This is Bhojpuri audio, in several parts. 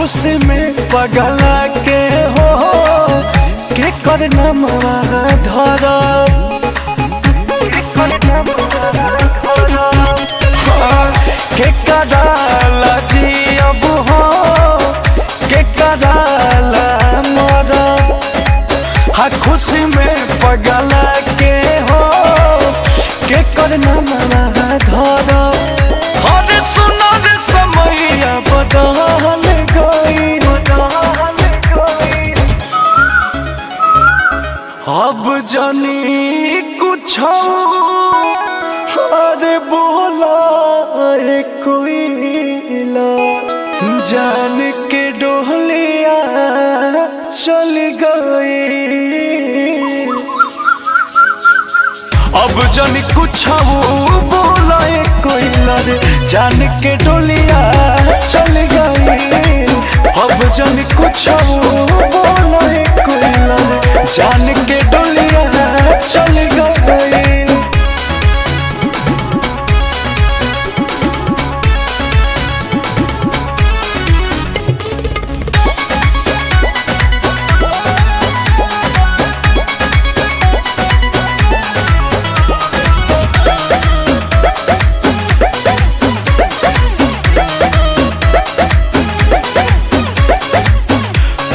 खुशी में पगला के हो के करना धर के कराला जियब हो के कराला मर हाँ खुशी में पगला के हो के करना धर अरे सुनो रे समैया बदल गई अब जानी कुछ अरे बोला कोई जान के डोलिया चल गई अब जानी कुछ बोला कोई रे जान के डोलिया चल गई अब जानी कुछ बोला कोई रे जान के डोलिया चल गई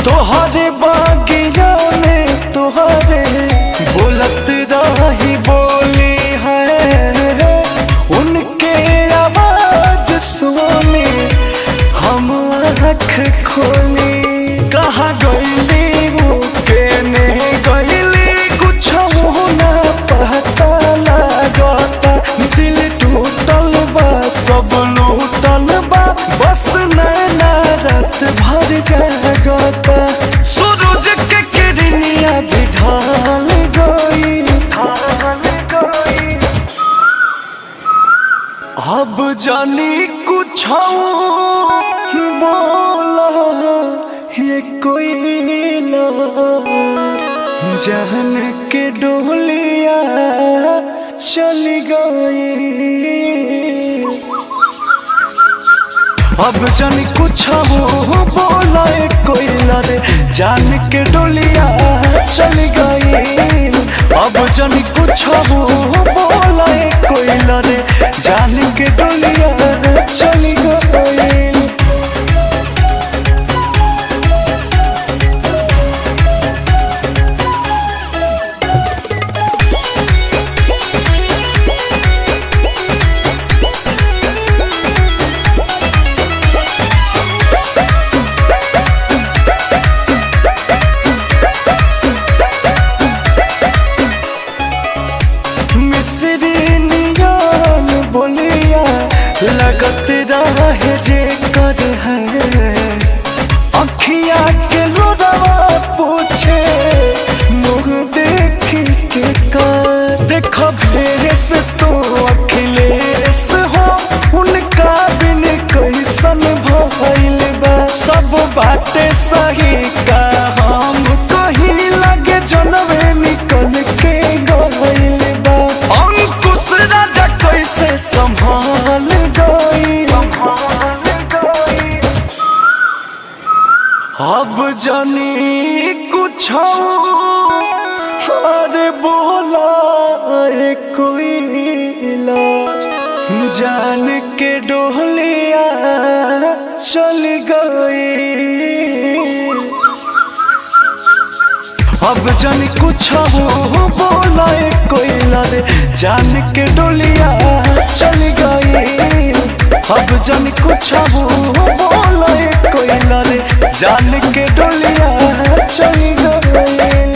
तोहरे बागिया में तोहरे बोलत रही बोली है उनके आवाज सुने हम आँख खोली कहाँ गईली वो केने गईली कुछ ना पता लागता दिल टूटल बा सब लूटल बा बस नैना रात भर जागता सूरज के किरनिया भी ढल गई अब जानी कुछ बोला ये कोई जान के डोलिया चल गई अब जानी कुछ बोला कोई रे जान के डोलिया चल गई अब जानी कुछ बोला कोई रे जान के डोलिया चल गई बोलिया लगत रहे जे कर है अखिया के लोरवा पूछे मुँह देखी के कर देखो भेस तो अखिलेश हो उनका बिन कैसन भइल बा सब बाटे सही का हम कहीं लगे जनवे निकल के गइल बा अंकुश राजा कैसे संभाल गई अब जानी कुछ अरे बोला कोई जान के डोलिया चल गई अब जानी कुछ बोला कोई रे जान के डोलिया चल गई अब जानी कुछ बोला कोई रे जान के डोलिया चल गई।